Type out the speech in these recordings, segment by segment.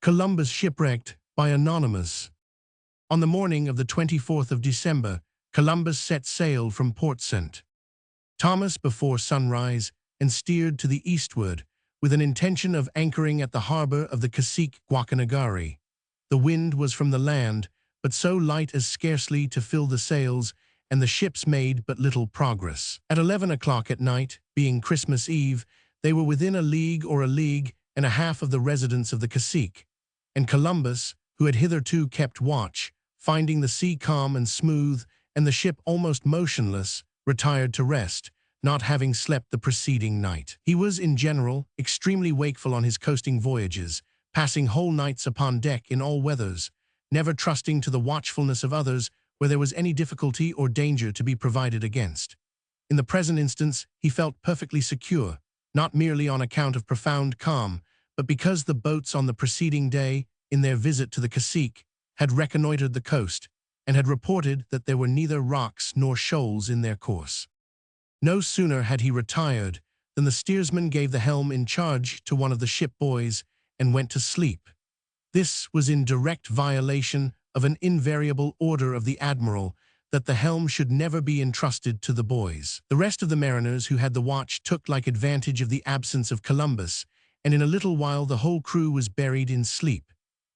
Columbus Shipwrecked by Anonymous. On the morning of the 24th of December, Columbus set sail from Port St. Thomas before sunrise and steered to the eastward with an intention of anchoring at the harbor of the cacique Guacanagari. The wind was from the land, but so light as scarcely to fill the sails, and the ships made but little progress. At 11 o'clock at night, being Christmas Eve, they were within a league or a league and a half of the residence of the cacique, and Columbus, who had hitherto kept watch, finding the sea calm and smooth and the ship almost motionless, retired to rest, not having slept the preceding night. He was, in general, extremely wakeful on his coasting voyages, passing whole nights upon deck in all weathers, never trusting to the watchfulness of others where there was any difficulty or danger to be provided against. In the present instance, he felt perfectly secure, not merely on account of profound calm, but because the boats on the preceding day, in their visit to the cacique, had reconnoitered the coast, and had reported that there were neither rocks nor shoals in their course. No sooner had he retired than the steersman gave the helm in charge to one of the ship boys and went to sleep. This was in direct violation of an invariable order of the admiral that the helm should never be entrusted to the boys. The rest of the mariners who had the watch took like advantage of the absence of Columbus, and in a little while the whole crew was buried in sleep.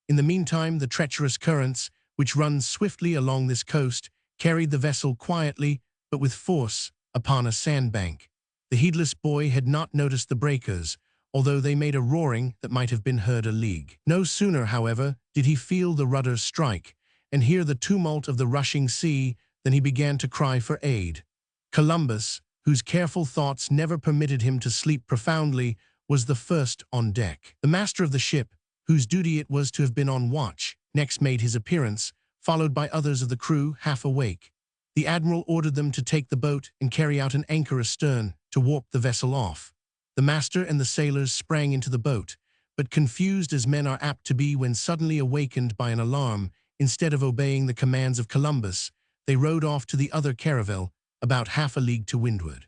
In the meantime, the treacherous currents, which run swiftly along this coast, carried the vessel quietly, but with force, upon a sandbank. The heedless boy had not noticed the breakers, although they made a roaring that might have been heard a league. No sooner, however, did he feel the rudder strike, and hear the tumult of the rushing sea, than he began to cry for aid. Columbus, whose careful thoughts never permitted him to sleep profoundly, was the first on deck. The master of the ship, whose duty it was to have been on watch, next made his appearance, followed by others of the crew half awake. The admiral ordered them to take the boat and carry out an anchor astern to warp the vessel off. The master and the sailors sprang into the boat, but confused as men are apt to be when suddenly awakened by an alarm, instead of obeying the commands of Columbus, they rowed off to the other caravel, about half a league to windward.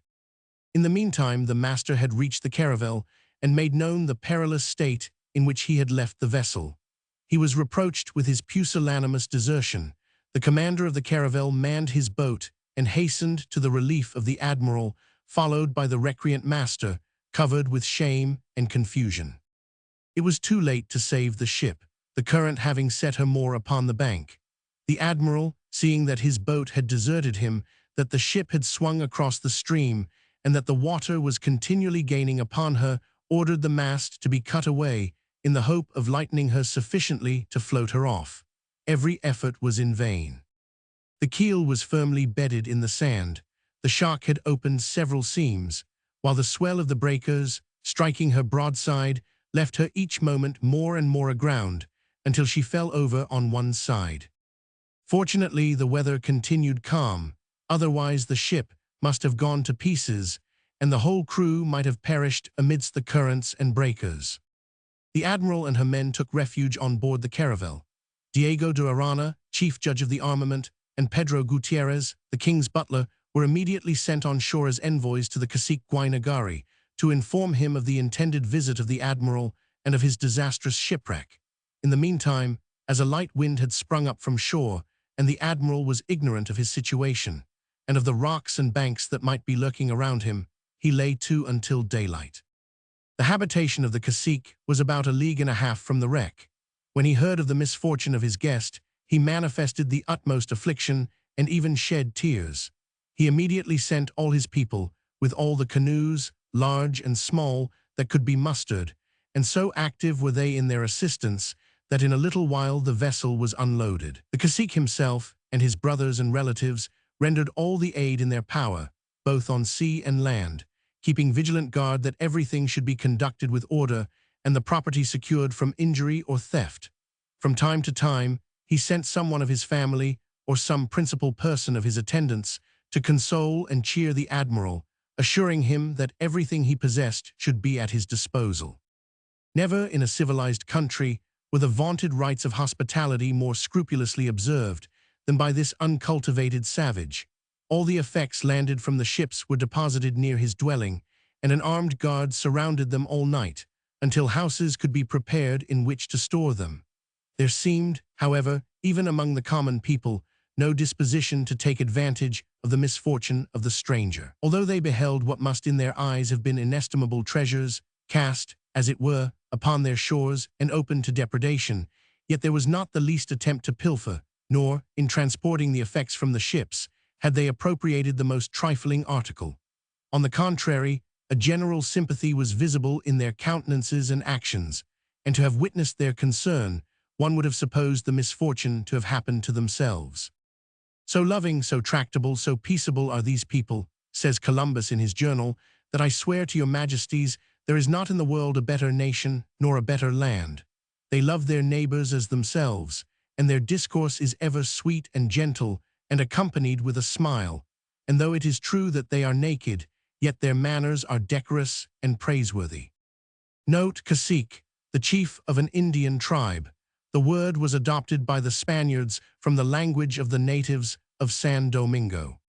In the meantime, the master had reached the caravel and made known the perilous state in which he had left the vessel. He was reproached with his pusillanimous desertion. The commander of the caravel manned his boat and hastened to the relief of the admiral, followed by the recreant master, covered with shame and confusion. It was too late to save the ship, the current having set her more upon the bank. The admiral, seeing that his boat had deserted him, that the ship had swung across the stream, and that the water was continually gaining upon her, ordered the mast to be cut away, in the hope of lightening her sufficiently to float her off. Every effort was in vain. The keel was firmly bedded in the sand. The shock had opened several seams, while the swell of the breakers, striking her broadside, left her each moment more and more aground, until she fell over on one side. Fortunately, the weather continued calm, otherwise the ship must have gone to pieces, and the whole crew might have perished amidst the currents and breakers. The admiral and her men took refuge on board the caravel. Diego de Arana, chief judge of the armament, and Pedro Gutierrez, the king's butler, were immediately sent on shore as envoys to the cacique Guaynagari to inform him of the intended visit of the admiral and of his disastrous shipwreck. In the meantime, as a light wind had sprung up from shore, and the admiral was ignorant of his situation, and of the rocks and banks that might be lurking around him, he lay to until daylight. The habitation of the cacique was about a league and a half from the wreck. When he heard of the misfortune of his guest, he manifested the utmost affliction and even shed tears. He immediately sent all his people, with all the canoes, large and small, that could be mustered, and so active were they in their assistance that in a little while the vessel was unloaded. The cacique himself and his brothers and relatives rendered all the aid in their power, both on sea and land, keeping vigilant guard that everything should be conducted with order and the property secured from injury or theft. From time to time, he sent someone of his family or some principal person of his attendants to console and cheer the admiral, assuring him that everything he possessed should be at his disposal. Never in a civilized country were the vaunted rights of hospitality more scrupulously observed than by this uncultivated savage. All the effects landed from the ships were deposited near his dwelling, and an armed guard surrounded them all night, until houses could be prepared in which to store them. There seemed, however, even among the common people, no disposition to take advantage of the misfortune of the stranger. Although they beheld what must in their eyes have been inestimable treasures, cast, as it were, upon their shores and open to depredation, yet there was not the least attempt to pilfer, nor, in transporting the effects from the ships, had they appropriated the most trifling article. On the contrary, a general sympathy was visible in their countenances and actions, and to have witnessed their concern, one would have supposed the misfortune to have happened to themselves. So loving, so tractable, so peaceable are these people, says Columbus in his journal, that I swear to your majesties there is not in the world a better nation nor a better land. They love their neighbors as themselves, and their discourse is ever sweet and gentle and accompanied with a smile, and though it is true that they are naked, yet their manners are decorous and praiseworthy. Note cacique, the chief of an Indian tribe. The word was adopted by the Spaniards from the language of the natives of San Domingo.